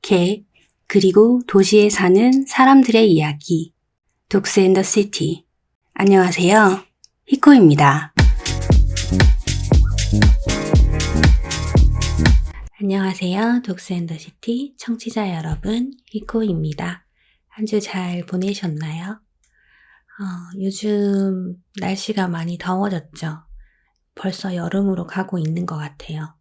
개, 그리고 도시에 사는 사람들의 이야기. 독스 앤 더 시티. 안녕하세요. 히코입니다. 안녕하세요. 독스 앤 더 시티 청취자 여러분, 히코입니다. 한 주 잘 보내셨나요? 요즘 날씨가 많이 더워졌죠? 벌써 여름으로 가고 있는 것 같아요.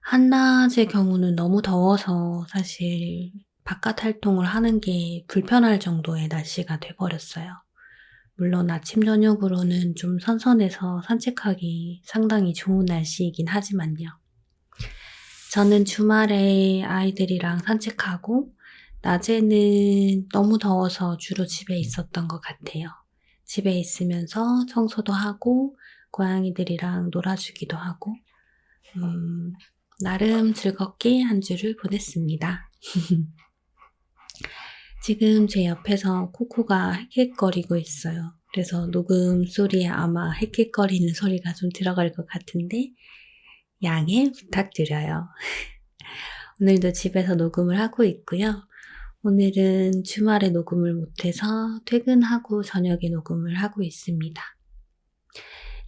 한낮의 경우는 너무 더워서 사실 바깥 활동을 하는 게 불편할 정도의 날씨가 돼버렸어요. 물론 아침, 저녁으로는 좀 선선해서 산책하기 상당히 좋은 날씨이긴 하지만요. 저는 주말에 아이들이랑 산책하고 낮에는 너무 더워서 주로 집에 있었던 것 같아요. 집에 있으면서 청소도 하고 고양이들이랑 놀아주기도 하고 나름 즐겁게 한 주를 보냈습니다. 지금 제 옆에서 코코가 헥헥거리고 있어요. 그래서 녹음 소리에 아마 헥헥거리는 소리가 좀 들어갈 것 같은데 양해 부탁드려요. 오늘도 집에서 녹음을 하고 있고요. 오늘은 주말에 녹음을 못해서 퇴근하고 저녁에 녹음을 하고 있습니다.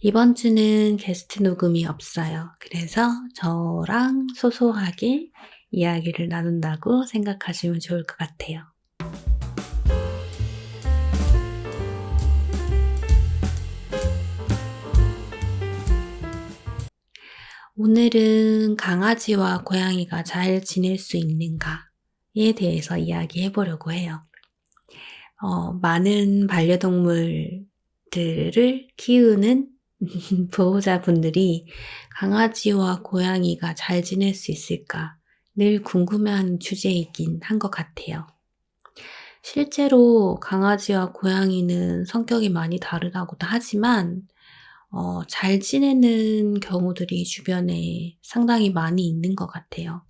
이번 주는 게스트 녹음이 없어요. 그래서 저랑 소소하게 이야기를 나눈다고 생각하시면 좋을 것 같아요. 오늘은 강아지와 고양이가 잘 지낼 수 있는가에 대해서 이야기해 보려고 해요. 많은 반려동물들을 키우는 보호자분들이 강아지와 고양이가 잘 지낼 수 있을까 늘 궁금해하는 주제이긴 한 것 같아요. 실제로 강아지와 고양이는 성격이 많이 다르다고도 하지만 잘 지내는 경우들이 주변에 상당히 많이 있는 것 같아요.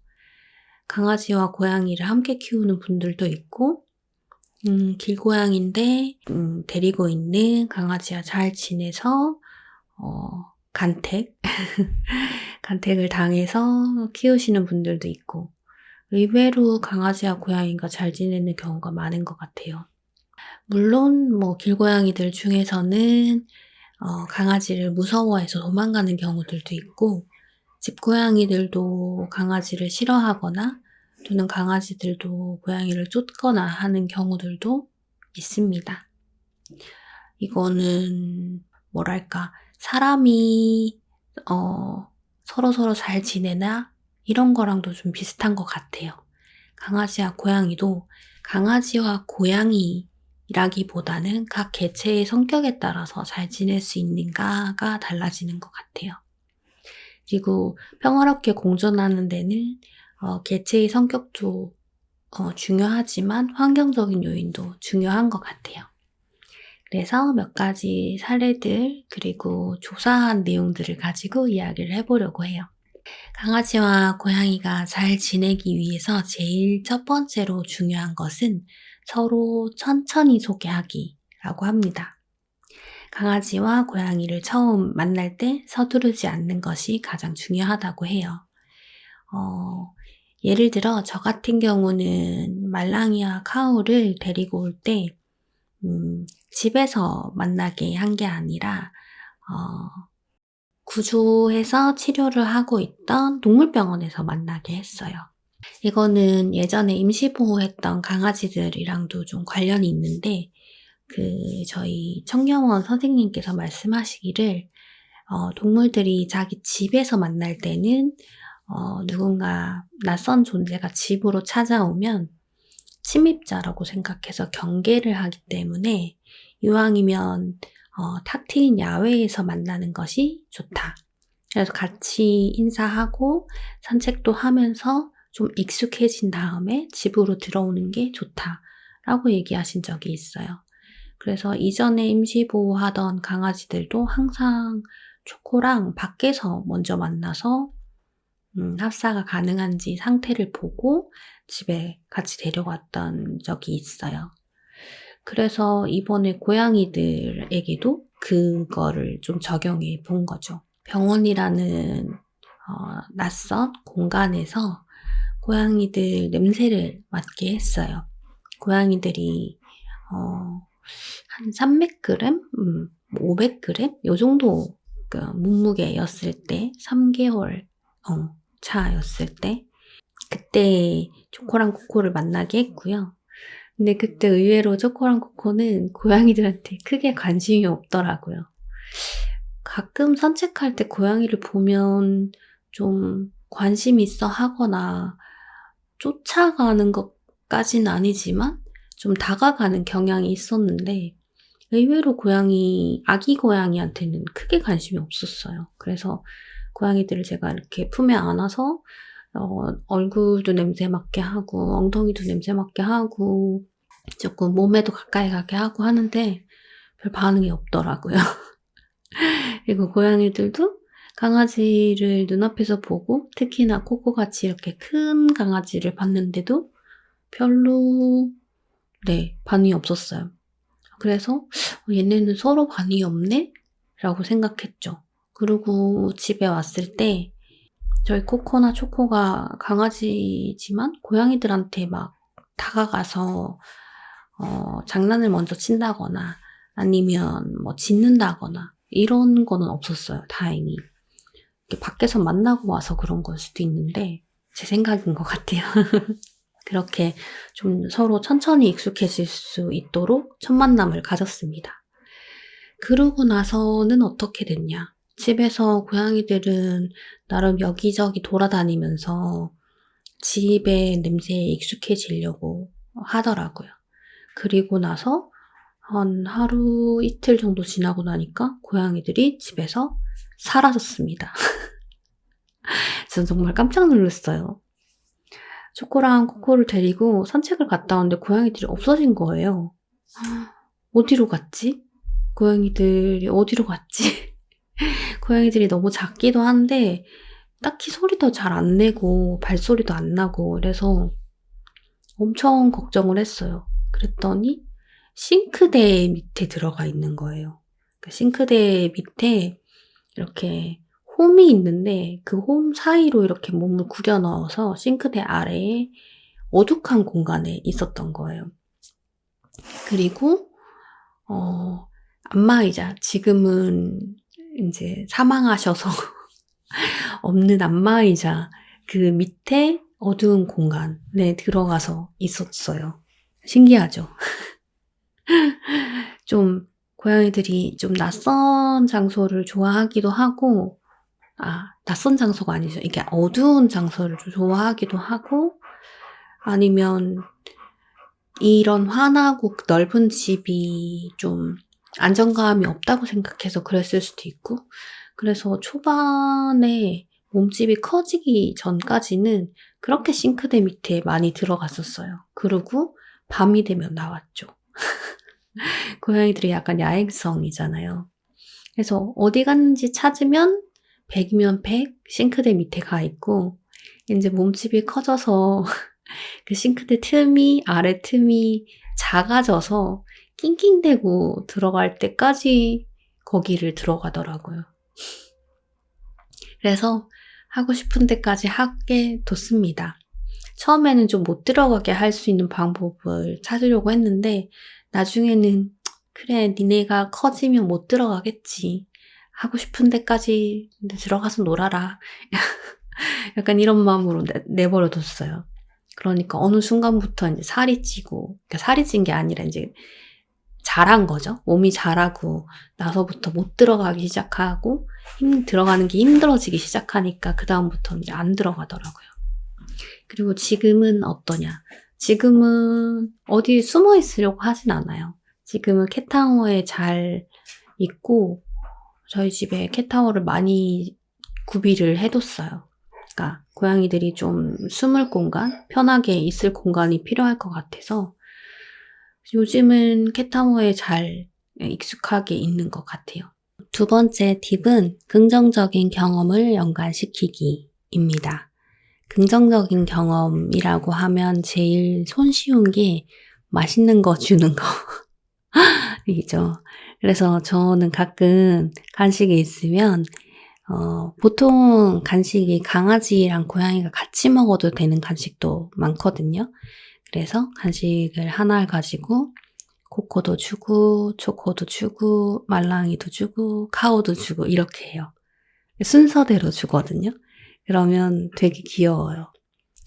강아지와 고양이를 함께 키우는 분들도 있고 길고양인데 데리고 있는 강아지와 잘 지내서 간택을 당해서 키우시는 분들도 있고 의외로 강아지와 고양이가 잘 지내는 경우가 많은 것 같아요. 물론 길고양이들 중에서는 강아지를 무서워해서 도망가는 경우들도 있고 집고양이들도 강아지를 싫어하거나 또는 강아지들도 고양이를 쫓거나 하는 경우들도 있습니다. 이거는 사람이 서로 잘 지내나 이런 거랑도 좀 비슷한 것 같아요. 강아지와 고양이도 강아지와 고양이라기보다는 각 개체의 성격에 따라서 잘 지낼 수 있는가가 달라지는 것 같아요. 그리고 평화롭게 공존하는 데는 개체의 성격도 중요하지만 환경적인 요인도 중요한 것 같아요. 그래서 몇 가지 사례들 그리고 조사한 내용들을 가지고 이야기를 해보려고 해요. 강아지와 고양이가 잘 지내기 위해서 제일 첫 번째로 중요한 것은 서로 천천히 소개하기라고 합니다. 강아지와 고양이를 처음 만날 때 서두르지 않는 것이 가장 중요하다고 해요. 예를 들어 저 같은 경우는 말랑이와 카우를 데리고 올 때 집에서 만나게 한 게 아니라 구조해서 치료를 하고 있던 동물병원에서 만나게 했어요. 이거는 예전에 임시보호했던 강아지들이랑도 좀 관련이 있는데 저희 청년원 선생님께서 말씀하시기를 동물들이 자기 집에서 만날 때는 누군가 낯선 존재가 집으로 찾아오면 침입자라고 생각해서 경계를 하기 때문에 이왕이면 탁 트인 야외에서 만나는 것이 좋다. 그래서 같이 인사하고 산책도 하면서 좀 익숙해진 다음에 집으로 들어오는 게 좋다라고 얘기하신 적이 있어요. 그래서 이전에 임시보호하던 강아지들도 항상 초코랑 밖에서 먼저 만나서 합사가 가능한지 상태를 보고 집에 같이 데려왔던 적이 있어요. 그래서 이번에 고양이들에게도 그거를 좀 적용해 본 거죠. 병원이라는 낯선 공간에서 고양이들 냄새를 맡게 했어요. 고양이들이 한 300g? 500g? 요 정도 그 몸무게였을 때 3개월 차였을 때 그때 초코랑 코코를 만나게 했고요. 근데 그때 의외로 초코랑 코코는 고양이들한테 크게 관심이 없더라고요. 가끔 산책할 때 고양이를 보면 좀 관심 있어 하거나 쫓아가는 것까진 아니지만 좀 다가가는 경향이 있었는데 의외로 아기 고양이한테는 크게 관심이 없었어요. 그래서 고양이들을 제가 이렇게 품에 안아서 얼굴도 냄새 맡게 하고 엉덩이도 냄새 맡게 하고 조금 몸에도 가까이 가게 하고 하는데 별 반응이 없더라고요. 그리고 고양이들도 강아지를 눈앞에서 보고 특히나 코코같이 이렇게 큰 강아지를 봤는데도 별로 반응이 없었어요. 그래서 얘네는 서로 반응이 없네? 라고 생각했죠. 그리고 집에 왔을 때 저희 코코나 초코가 강아지지만 고양이들한테 막 다가가서 장난을 먼저 친다거나 아니면 뭐 짖는다거나 이런 거는 없었어요. 다행히. 밖에서 만나고 와서 그런 걸 수도 있는데 제 생각인 것 같아요. 그렇게 좀 서로 천천히 익숙해질 수 있도록 첫 만남을 가졌습니다. 그러고 나서는 어떻게 됐냐? 집에서 고양이들은 나름 여기저기 돌아다니면서 집의 냄새에 익숙해지려고 하더라고요. 그리고 나서 한 하루 이틀 정도 지나고 나니까 고양이들이 집에서 사라졌습니다. 저는 정말 깜짝 놀랐어요. 초코랑 코코를 데리고 산책을 갔다 왔는데 고양이들이 없어진 거예요. 어디로 갔지? 고양이들이 어디로 갔지? 고양이들이 너무 작기도 한데 딱히 소리도 잘 안 내고 발소리도 안 나고 그래서 엄청 걱정을 했어요. 그랬더니 싱크대 밑에 들어가 있는 거예요. 싱크대 밑에 이렇게 홈이 있는데 그 홈 사이로 이렇게 몸을 구겨 넣어서 싱크대 아래에 어둑한 공간에 있었던 거예요. 그리고 안마의자, 지금은 이제 사망하셔서 없는 안마의자 그 밑에 어두운 공간에 들어가서 있었어요. 신기하죠? 좀 고양이들이 좀 낯선 장소를 좋아하기도 하고 낯선 장소가 아니죠. 이게 어두운 장소를 좋아하기도 하고 아니면 이런 환하고 넓은 집이 좀 안정감이 없다고 생각해서 그랬을 수도 있고 그래서 초반에 몸집이 커지기 전까지는 그렇게 싱크대 밑에 많이 들어갔었어요. 그리고 밤이 되면 나왔죠. 고양이들이 약간 야행성이잖아요. 그래서 어디 갔는지 찾으면 100이면 100 싱크대 밑에 가 있고 이제 몸집이 커져서 그 싱크대 아래 틈이 작아져서 낑낑대고 들어갈 때까지 거기를 들어가더라고요. 그래서 하고 싶은 데까지 하게 뒀습니다. 처음에는 좀 못 들어가게 할 수 있는 방법을 찾으려고 했는데 나중에는 그래 니네가 커지면 못 들어가겠지. 하고 싶은 데까지 들어가서 놀아라. 약간 이런 마음으로 내버려 뒀어요. 그러니까 어느 순간부터 이제 살이 찌고, 그러니까 살이 찐 게 아니라 이제 자란 거죠. 몸이 자라고 나서부터 못 들어가기 시작하고 들어가는 게 힘들어지기 시작하니까 그 다음부터 이제 안 들어가더라고요. 그리고 지금은 어떠냐? 지금은 어디 숨어 있으려고 하진 않아요. 지금은 캣타워에 잘 있고 저희 집에 캣타워를 많이 구비를 해뒀어요. 그러니까 고양이들이 좀 숨을 공간, 편하게 있을 공간이 필요할 것 같아서 요즘은 캣타워에 잘 익숙하게 있는 것 같아요. 두 번째 팁은 긍정적인 경험을 연관시키기입니다. 긍정적인 경험이라고 하면 제일 손쉬운 게 맛있는 거 주는 거 이죠. 그래서 저는 가끔 간식이 있으면 보통 간식이 강아지랑 고양이가 같이 먹어도 되는 간식도 많거든요. 그래서 간식을 하나를 가지고 코코도 주고 초코도 주고 말랑이도 주고 카오도 주고 이렇게 해요. 순서대로 주거든요. 그러면 되게 귀여워요.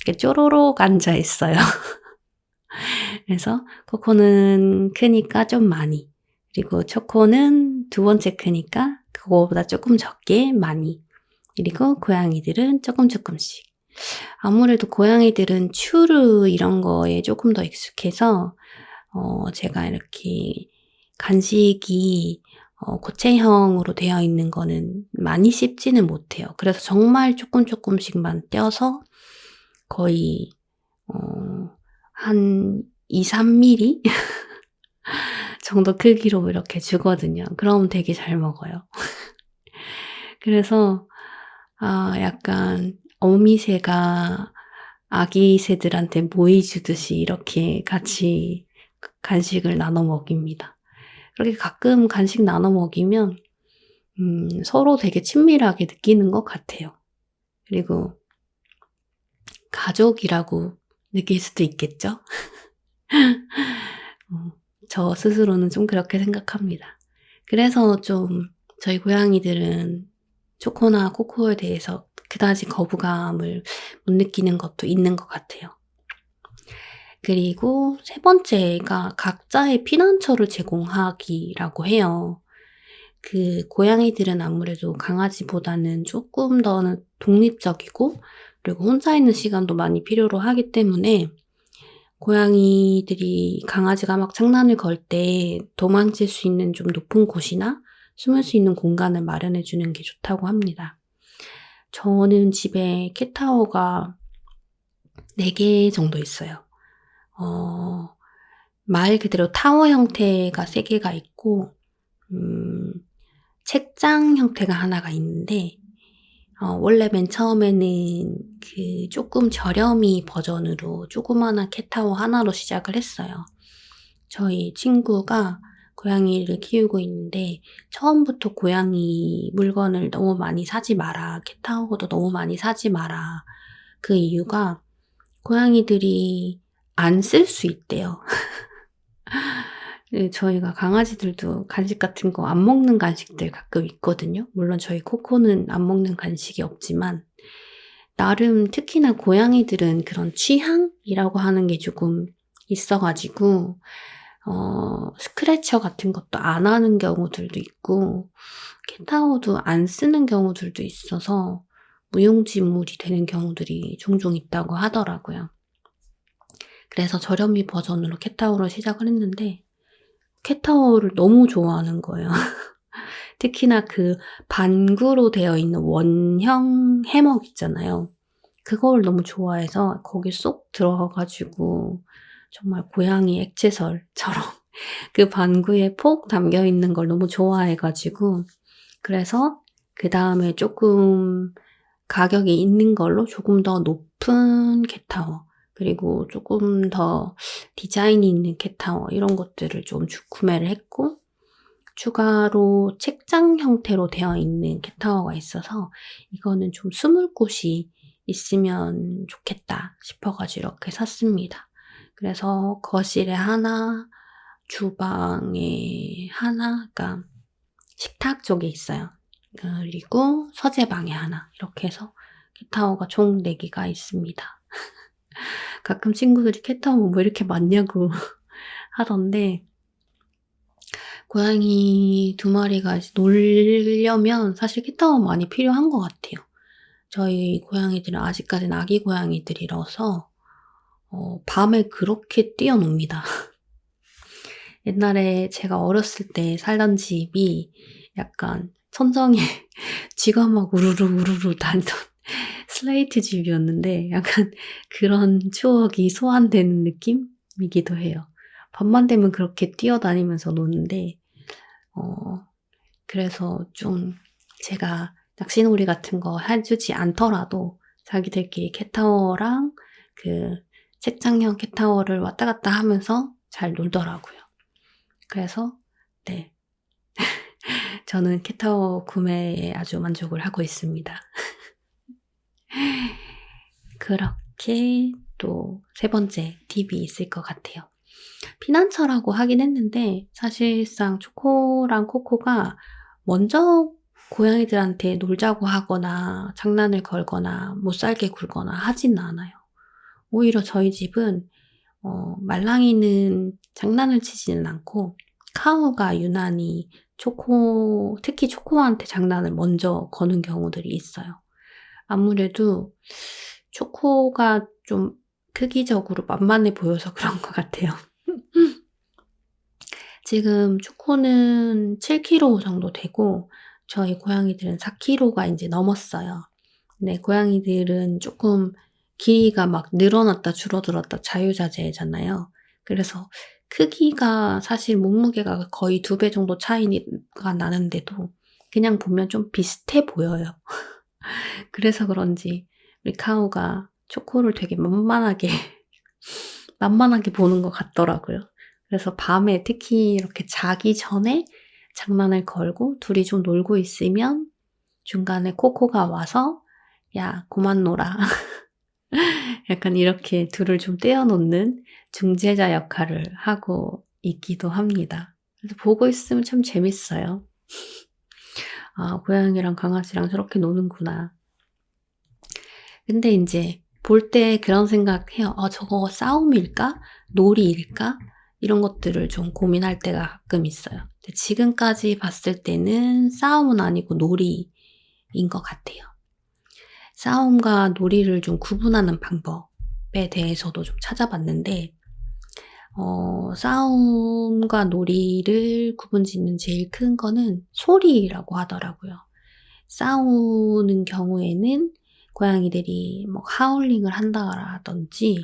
이렇게 쪼로록 앉아 있어요. 그래서 코코는 크니까 좀 많이, 그리고 초코는 두 번째 크니까 그거보다 조금 적게 많이, 그리고 고양이들은 조금씩. 아무래도 고양이들은 추르 이런 거에 조금 더 익숙해서 제가 이렇게 간식이 고체형으로 되어 있는 거는 많이 씹지는 못해요. 그래서 정말 조금씩만 떼어서 거의 한 2-3mm 정도 크기로 이렇게 주거든요. 그럼 되게 잘 먹어요. 그래서 약간 어미새가 아기 새들한테 모이 주듯이 이렇게 같이 간식을 나눠 먹입니다. 그렇게 가끔 간식 나눠 먹이면 서로 되게 친밀하게 느끼는 것 같아요. 그리고 가족이라고 느낄 수도 있겠죠? 저 스스로는 좀 그렇게 생각합니다. 그래서 좀 저희 고양이들은 초코나 코코에 대해서 그다지 거부감을 못 느끼는 것도 있는 것 같아요. 그리고 세 번째가 각자의 피난처를 제공하기라고 해요. 그 고양이들은 아무래도 강아지보다는 조금 더 독립적이고, 그리고 혼자 있는 시간도 많이 필요로 하기 때문에 고양이들이 강아지가 막 장난을 걸 때 도망칠 수 있는 좀 높은 곳이나 숨을 수 있는 공간을 마련해 주는 게 좋다고 합니다. 저는 집에 캣타워가 4개 정도 있어요. 말 그대로 타워 형태가 3개가 있고, 책장 형태가 하나가 있는데, 원래 맨 처음에는 그 조금 저렴이 버전으로 조그마한 캣타워 하나로 시작을 했어요. 저희 친구가 고양이를 키우고 있는데 처음부터 고양이 물건을 너무 많이 사지 마라, 캣타워도 너무 많이 사지 마라. 그 이유가 고양이들이 안 쓸 수 있대요. 저희가 강아지들도 간식 같은 거 안 먹는 간식들 가끔 있거든요. 물론 저희 코코는 안 먹는 간식이 없지만 나름 특히나 고양이들은 그런 취향이라고 하는 게 조금 있어 가지고 스크래처 같은 것도 안 하는 경우들도 있고 캣타워도 안 쓰는 경우들도 있어서 무용지물이 되는 경우들이 종종 있다고 하더라고요. 그래서 저렴이 버전으로 캣타워를 시작을 했는데 캣타워를 너무 좋아하는 거예요. 특히나 그 반구로 되어 있는 원형 해먹 있잖아요. 그걸 너무 좋아해서 거기 쏙 들어가 가지고 정말 고양이 액체설처럼 그 반구에 폭 담겨 있는 걸 너무 좋아해 가지고, 그래서 그다음에 조금 가격이 있는 걸로 조금 더 높은 캣타워, 그리고 조금 더 디자인이 있는 캣타워 이런 것들을 좀 구매를 했고, 추가로 책장 형태로 되어 있는 캣타워가 있어서 이거는 좀 숨을 곳이 있으면 좋겠다 싶어 가지고 이렇게 샀습니다. 그래서 거실에 하나, 주방에 하나, 그러니까 식탁 쪽에 있어요. 그리고 서재방에 하나, 이렇게 해서 캣타워가 총 4개가 있습니다. 가끔 친구들이 캣타워 뭐 이렇게 많냐고 하던데, 고양이 2마리가 놀려면 사실 캣타워 많이 필요한 것 같아요. 저희 고양이들은 아직까지는 아기 고양이들이라서 밤에 그렇게 뛰어놉니다. 옛날에 제가 어렸을 때 살던 집이 약간 천정에 쥐가 막 우르르 다니던 슬레이트 집이었는데 약간 그런 추억이 소환되는 느낌이기도 해요. 밤만 되면 그렇게 뛰어다니면서 노는데 그래서 좀 제가 낚시놀이 같은 거 해주지 않더라도 자기들끼리 캣타워랑 그 책장형 캣타워를 왔다 갔다 하면서 잘 놀더라고요. 그래서 네. 저는 캣타워 구매에 아주 만족을 하고 있습니다. 그렇게 또 세 번째 팁이 있을 것 같아요. 피난처라고 하긴 했는데 사실상 초코랑 코코가 먼저 고양이들한테 놀자고 하거나 장난을 걸거나 못살게 굴거나 하진 않아요. 오히려 저희 집은 말랑이는 장난을 치지는 않고 카우가 유난히 특히 초코한테 장난을 먼저 거는 경우들이 있어요. 아무래도 초코가 좀 크기적으로 만만해 보여서 그런 것 같아요. 지금 초코는 7kg 정도 되고 저희 고양이들은 4kg가 이제 넘었어요. 근데 고양이들은 조금 길이가 막 늘어났다 줄어들었다 자유자재잖아요. 그래서 크기가 사실 몸무게가 거의 2배 정도 차이가 나는데도 그냥 보면 좀 비슷해 보여요. 그래서 그런지 우리 카우가 초코를 되게 만만하게 보는 것 같더라고요. 그래서 밤에 특히 이렇게 자기 전에 장난을 걸고 둘이 좀 놀고 있으면 중간에 코코가 와서 야, 그만 놀아. 약간 이렇게 둘을 좀 떼어놓는 중재자 역할을 하고 있기도 합니다. 그래서 보고 있으면 참 재밌어요. 아, 고양이랑 강아지랑 저렇게 노는구나. 근데 이제 볼 때 그런 생각해요. 저거 싸움일까? 놀이일까? 이런 것들을 좀 고민할 때가 가끔 있어요. 근데 지금까지 봤을 때는 싸움은 아니고 놀이인 것 같아요. 싸움과 놀이를 좀 구분하는 방법에 대해서도 좀 찾아봤는데 싸움과 놀이를 구분짓는 제일 큰 거는 소리라고 하더라고요. 싸우는 경우에는 고양이들이 뭐 하울링을 한다라든지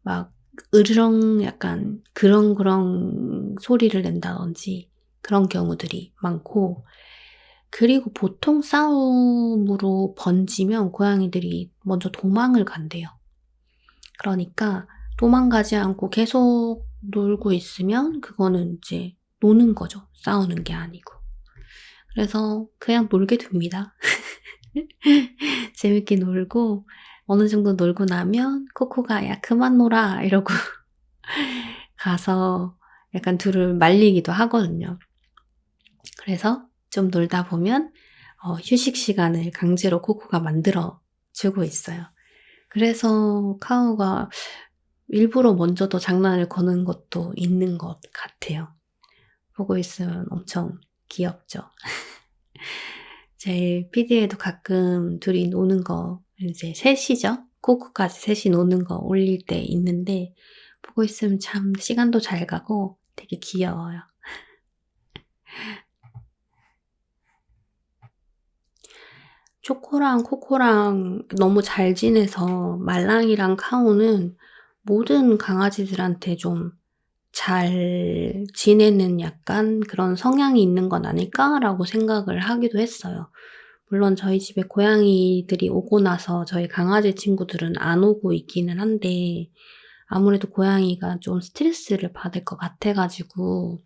막 으르렁 약간 그렁그렁 소리를 낸다든지 그런 경우들이 많고, 그리고 보통 싸움으로 번지면 고양이들이 먼저 도망을 간대요. 그러니까 도망가지 않고 계속 놀고 있으면 그거는 이제 노는 거죠. 싸우는 게 아니고. 그래서 그냥 놀게 됩니다. 재밌게 놀고 어느 정도 놀고 나면 코코가 야 그만 놀아 이러고 가서 약간 둘을 말리기도 하거든요. 그래서 좀 놀다 보면 휴식 시간을 강제로 코코가 만들어 주고 있어요. 그래서 카우가 일부러 먼저 더 장난을 거는 것도 있는 것 같아요. 보고 있으면 엄청 귀엽죠. 제 PD에도 가끔 둘이 노는 거, 이제 셋이죠? 코코까지 셋이 노는 거 올릴 때 있는데, 보고 있으면 참 시간도 잘 가고 되게 귀여워요. 초코랑 코코랑 너무 잘 지내서 말랑이랑 카오는 모든 강아지들한테 좀 잘 지내는 약간 그런 성향이 있는 건 아닐까라고 생각을 하기도 했어요. 물론 저희 집에 고양이들이 오고 나서 저희 강아지 친구들은 안 오고 있기는 한데 아무래도 고양이가 좀 스트레스를 받을 것 같아가지고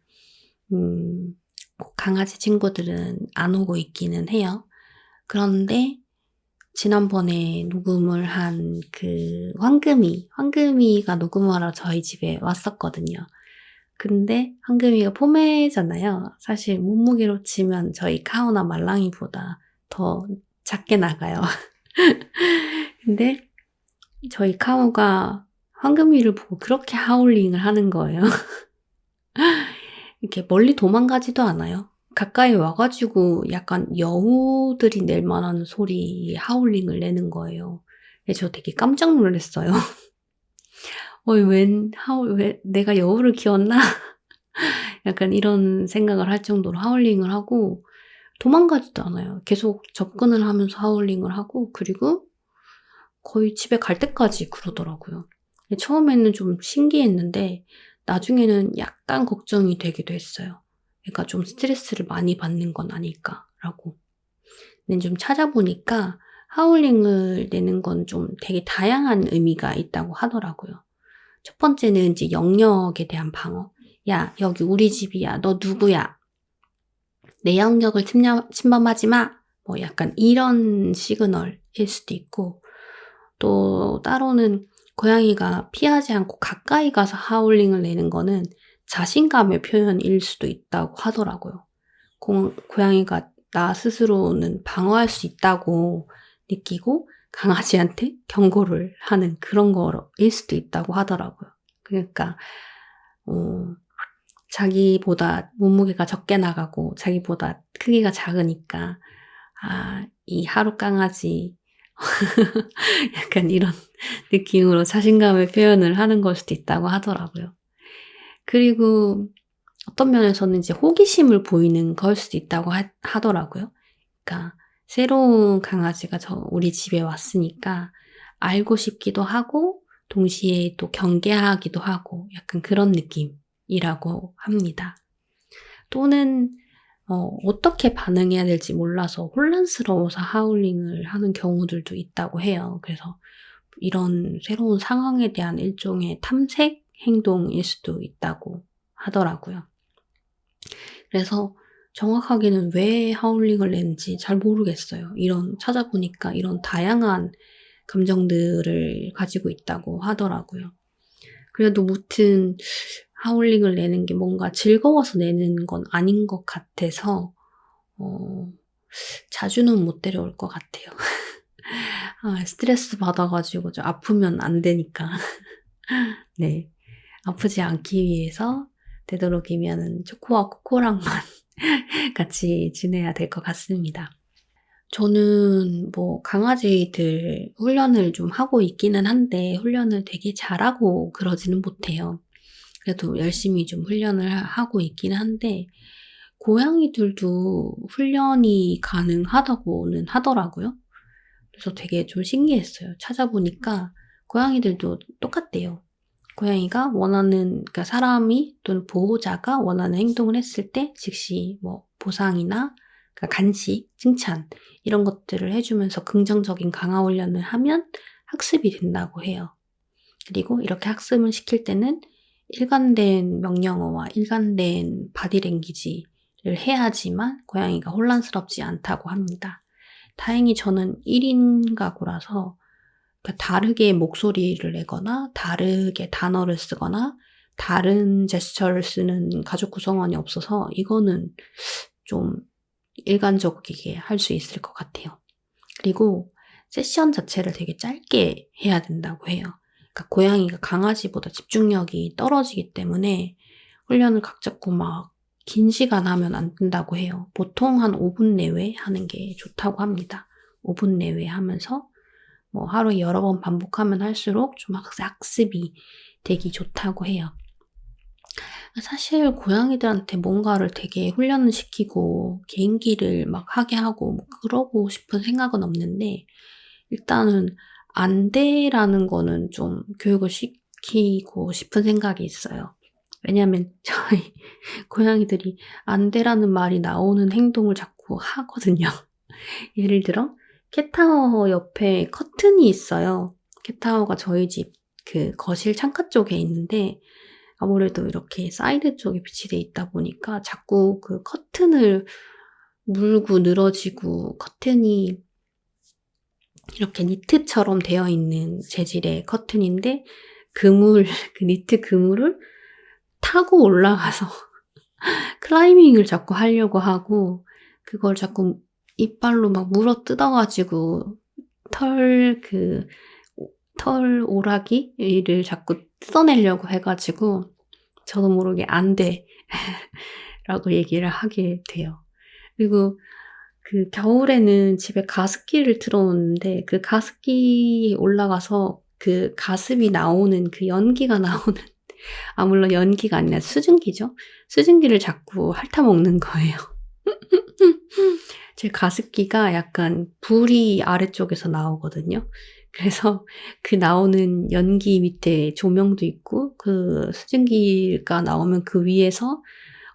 강아지 친구들은 안 오고 있기는 해요. 그런데 지난번에 녹음을 한 그 황금이가 녹음하러 저희 집에 왔었거든요. 근데 황금이가 포메잖아요. 사실 몸무게로 치면 저희 카오나 말랑이보다 더 작게 나가요. 근데 저희 카오가 황금이를 보고 그렇게 하울링을 하는 거예요. 이렇게 멀리 도망가지도 않아요. 가까이 와가지고 약간 여우들이 낼 만한 소리의 하울링을 내는 거예요. 저 되게 깜짝 놀랐어요. 왜 내가 여우를 키웠나? 약간 이런 생각을 할 정도로 하울링을 하고 도망가지도 않아요. 계속 접근을 하면서 하울링을 하고, 그리고 거의 집에 갈 때까지 그러더라고요. 처음에는 좀 신기했는데 나중에는 약간 걱정이 되기도 했어요. 그러니까 좀 스트레스를 많이 받는 건 아닐까라고. 근데 좀 찾아보니까 하울링을 내는 건 좀 되게 다양한 의미가 있다고 하더라고요. 첫 번째는 이제 영역에 대한 방어. 야, 여기 우리 집이야. 너 누구야? 내 영역을 침범하지 마. 뭐 약간 이런 시그널일 수도 있고, 또 따로는 고양이가 피하지 않고 가까이 가서 하울링을 내는 거는 자신감의 표현일 수도 있다고 하더라고요. 고양이가 나 스스로는 방어할 수 있다고 느끼고 강아지한테 경고를 하는 그런 거일 수도 있다고 하더라고요. 그러니까 자기보다 몸무게가 적게 나가고 자기보다 크기가 작으니까 이 하루 강아지 약간 이런 느낌으로 자신감의 표현을 하는 걸 수도 있다고 하더라고요. 그리고 어떤 면에서는 이제 호기심을 보이는 걸 수도 있다고 하더라고요. 그러니까 새로운 강아지가 우리 집에 왔으니까 알고 싶기도 하고 동시에 또 경계하기도 하고 약간 그런 느낌이라고 합니다. 또는 어떻게 반응해야 될지 몰라서 혼란스러워서 하울링을 하는 경우들도 있다고 해요. 그래서 이런 새로운 상황에 대한 일종의 탐색 행동일 수도 있다고 하더라고요. 그래서 정확하게는 왜 하울링을 내는지 잘 모르겠어요. 찾아보니까 이런 다양한 감정들을 가지고 있다고 하더라고요. 그래도 무튼 하울링을 내는 게 뭔가 즐거워서 내는 건 아닌 것 같아서 자주는 못 데려올 것 같아요. 스트레스 받아가지고 아프면 안 되니까. 네. 아프지 않기 위해서 되도록이면은 초코와 코코랑만 같이 지내야 될 것 같습니다. 저는 뭐 강아지들 훈련을 좀 하고 있기는 한데 훈련을 되게 잘하고 그러지는 못해요. 그래도 열심히 좀 훈련을 하고 있기는 한데 고양이들도 훈련이 가능하다고는 하더라고요. 그래서 되게 좀 신기했어요. 찾아보니까 고양이들도 똑같대요. 고양이가 그러니까 사람이 또는 보호자가 원하는 행동을 했을 때 즉시 뭐 보상이나 그러니까 간식, 칭찬 이런 것들을 해주면서 긍정적인 강화 훈련을 하면 학습이 된다고 해요. 그리고 이렇게 학습을 시킬 때는 일관된 명령어와 일관된 바디랭귀지를 해야지만 고양이가 혼란스럽지 않다고 합니다. 다행히 저는 1인 가구라서 그러니까 다르게 목소리를 내거나 다르게 단어를 쓰거나 다른 제스처를 쓰는 가족 구성원이 없어서 이거는 좀 일관적이게 할 수 있을 것 같아요. 그리고 세션 자체를 되게 짧게 해야 된다고 해요. 그러니까 고양이가 강아지보다 집중력이 떨어지기 때문에 훈련을 각 잡고 막 긴 시간 하면 안 된다고 해요. 보통 한 5분 내외 하는 게 좋다고 합니다. 5분 내외 하면서 뭐 하루에 여러 번 반복하면 할수록 좀 학습이 되기 좋다고 해요. 사실 고양이들한테 뭔가를 되게 훈련을 시키고 개인기를 막 하게 하고 뭐 그러고 싶은 생각은 없는데 일단은 안 돼라는 거는 좀 교육을 시키고 싶은 생각이 있어요. 왜냐면 저희 고양이들이 안 돼라는 말이 나오는 행동을 자꾸 하거든요. 예를 들어 캣타워 옆에 커튼이 있어요. 캣타워가 저희 집 그 거실 창가 쪽에 있는데 아무래도 이렇게 사이드 쪽에 비치돼 있다 보니까 자꾸 그 커튼을 물고 늘어지고 커튼이 이렇게 니트처럼 되어 있는 재질의 커튼인데 그 니트 그물을 타고 올라가서 클라이밍을 자꾸 하려고 하고 그걸 자꾸 이빨로 막 물어 뜯어가지고 털 오라기를 자꾸 뜯어내려고 해가지고 저도 모르게 안 돼 라고 얘기를 하게 돼요. 그리고 그 겨울에는 집에 가습기를 틀어놓는데 그 가습기에 올라가서 그 가습이 나오는 그 연기가 나오는 물론 연기가 아니라 수증기죠. 수증기를 자꾸 핥아먹는 거예요. 제 가습기가 약간 불이 아래쪽에서 나오거든요. 그래서 그 나오는 연기 밑에 조명도 있고 그 수증기가 나오면 그 위에서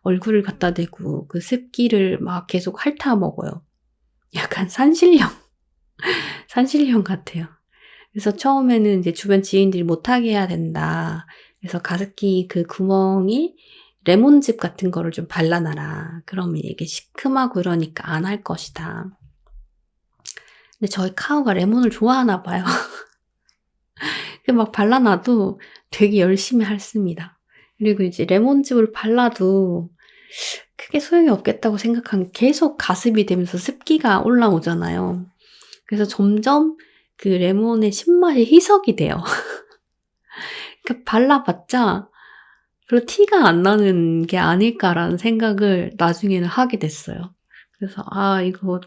얼굴을 갖다 대고 그 습기를 막 계속 핥아먹어요. 약간 산신령 같아요. 그래서 처음에는 이제 주변 지인들이 못하게 해야 된다. 그래서 가습기 그 구멍이 레몬즙 같은 거를 좀 발라놔라. 그러면 이게 시큼하고 이러니까 안 할 것이다. 근데 저희 카우가 레몬을 좋아하나 봐요. 막 발라놔도 되게 열심히 핥습니다. 그리고 이제 레몬즙을 발라도 크게 소용이 없겠다고 생각한 게 계속 가습이 되면서 습기가 올라오잖아요. 그래서 점점 그 레몬의 신맛이 희석이 돼요. 그러니까 발라봤자 별로 티가 안 나는 게 아닐까라는 생각을 나중에는 하게 됐어요. 그래서 '아 이거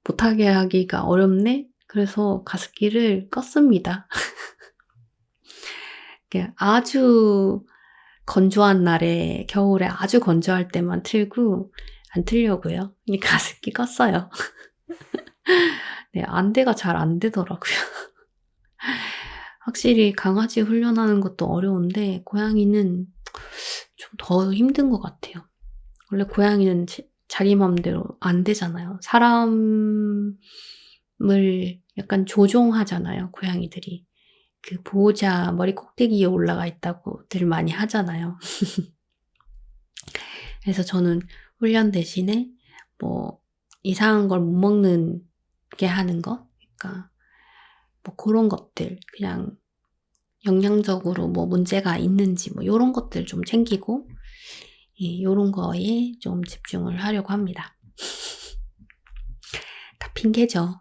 못하게 하기가 어렵네.' 그래서 가습기를 껐습니다. 이게 아주 건조한 날에 겨울에 아주 건조할 때만 틀고 안 틀려고요. 이 가습기 껐어요. 네, 안대가 잘 안 되더라고요. 확실히 강아지 훈련하는 것도 어려운데 고양이는 좀 더 힘든 것 같아요. 원래 고양이는 자기 맘대로 안 되잖아요. 사람을 약간 조종하잖아요, 고양이들이. 그 보호자 머리 꼭대기에 올라가 있다고들 많이 하잖아요. 그래서 저는 훈련 대신에 뭐 이상한 걸 못 먹게 하는 것, 그러니까 뭐 그런 것들, 그냥 영양적으로 뭐 문제가 있는지 뭐 요런 것들 좀 챙기고 요런 거에 좀 집중을 하려고 합니다. 다 핑계죠.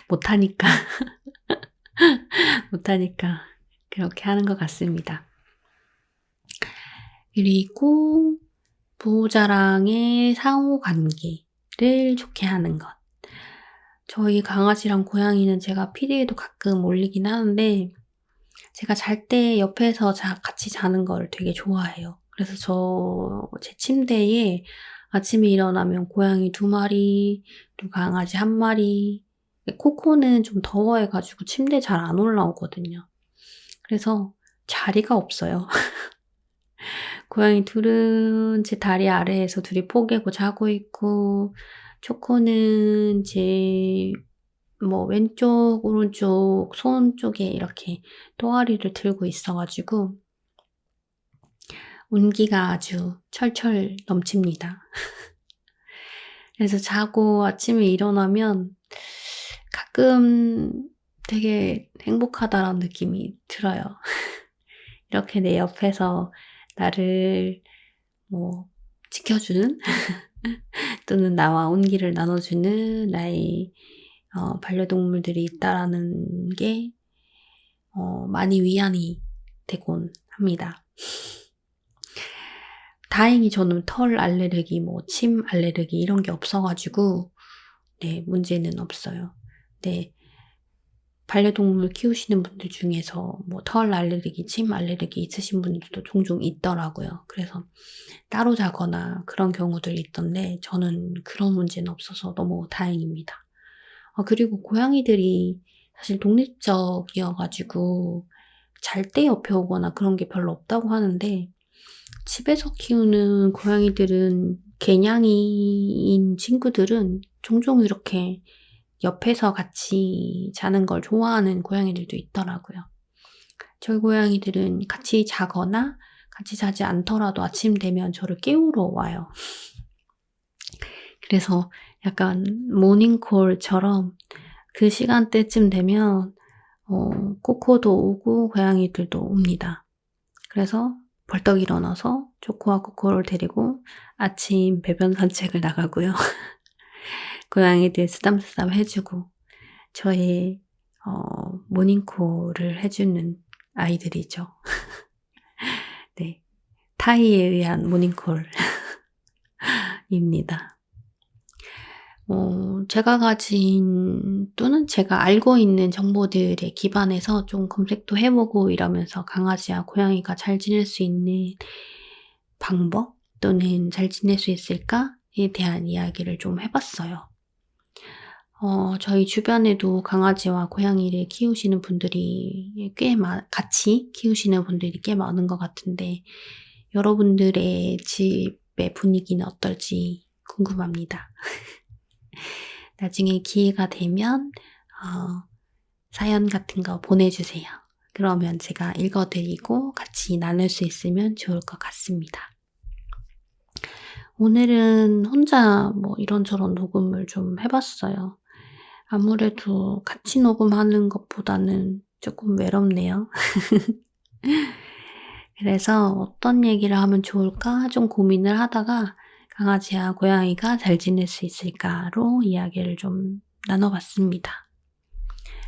못하니까. 못하니까 그렇게 하는 것 같습니다. 그리고 보호자랑의 상호 관계를 좋게 하는 것. 저희 강아지랑 고양이는 제가 피드에도 가끔 올리긴 하는데 제가 잘 때 옆에서 같이 자는 거를 되게 좋아해요. 그래서 제 침대에 아침에 일어나면 고양이 2마리, 그리고 강아지 1마리. 코코는 좀 더워해 가지고 침대에 잘 안 올라오거든요. 그래서 자리가 없어요. 고양이 둘은 제 다리 아래에서 둘이 포개고 자고 있고, 초코는 제 왼쪽, 오른쪽, 손 쪽에 이렇게 또아리를 들고 있어 가지고 온기가 아주 철철 넘칩니다. 그래서 자고 아침에 일어나면 가끔 되게 행복하다라는 느낌이 들어요. 이렇게 내 옆에서 나를 지켜주는 또는 나와 온기를 나눠주는 나의 반려동물들이 있다라는 게 많이 위안이 되곤 합니다. 다행히 저는 털 알레르기, 침 알레르기 이런 게 없어 가지고 네, 문제는 없어요. 네. 반려동물 키우시는 분들 중에서 털 알레르기, 침 알레르기 있으신 분들도 종종 있더라고요. 그래서 따로 자거나 그런 경우들이 있던데 저는 그런 문제는 없어서 너무 다행입니다. 그리고 고양이들이 사실 독립적이어 가지고 잘 때 옆에 오거나 그런 게 별로 없다고 하는데 집에서 키우는 고양이들은 개냥이인 친구들은 종종 이렇게 옆에서 같이 자는 걸 좋아하는 고양이들도 있더라고요. 저희 고양이들은 같이 자거나 같이 자지 않더라도 아침 되면 저를 깨우러 와요. 그래서 약간 모닝콜처럼 그 시간대쯤 되면 코코도 오고 고양이들도 옵니다. 그래서 벌떡 일어나서 초코와 코코를 데리고 아침 배변 산책을 나가고요. 고양이들 쓰담쓰담 해주고 저의 모닝콜을 해주는 아이들이죠. 네, 타이에 의한 모닝콜입니다. 제가 가진 또는 제가 알고 있는 정보들에 기반해서 좀 검색도 해보고 이러면서 강아지와 고양이가 잘 지낼 수 있는 방법 또는 잘 지낼 수 있을까에 대한 이야기를 좀 해봤어요. 저희 주변에도 강아지와 고양이를 키우시는 분들이 같이 키우시는 분들이 꽤 많은 것 같은데 여러분들의 집의 분위기는 어떨지 궁금합니다. 나중에 기회가 되면 사연 같은 거 보내주세요. 그러면 제가 읽어드리고 같이 나눌 수 있으면 좋을 것 같습니다. 오늘은 혼자 뭐 이런저런 녹음을 좀 해 봤어요. 아무래도 같이 녹음하는 것보다는 조금 외롭네요. 그래서 '어떤 얘기를 하면 좋을까?' 좀 고민을 하다가 '강아지와 고양이가 잘 지낼 수 있을까?'로 이야기를 좀 나눠 봤습니다.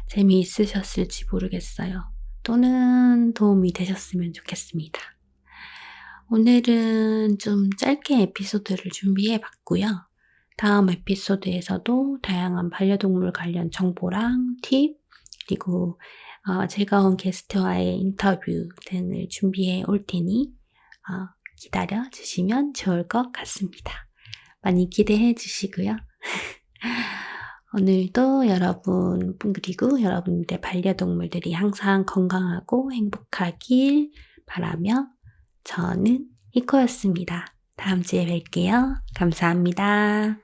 재미있으셨을지 모르겠어요. 또는 도움이 되셨으면 좋겠습니다. 오늘은 좀 짧게 에피소드를 준비해 봤고요. 다음 에피소드에서도 다양한 반려동물 관련 정보랑 팁, 그리고 즐거운 게스트와의 인터뷰 등을 준비해 올 테니 기다려 주시면 좋을 것 같습니다. 많이 기대해 주시고요. 오늘도 여러분 그리고 여러분들의 반려동물들이 항상 건강하고 행복하길 바라며 저는 히코였습니다. 다음 주에 뵐게요. 감사합니다.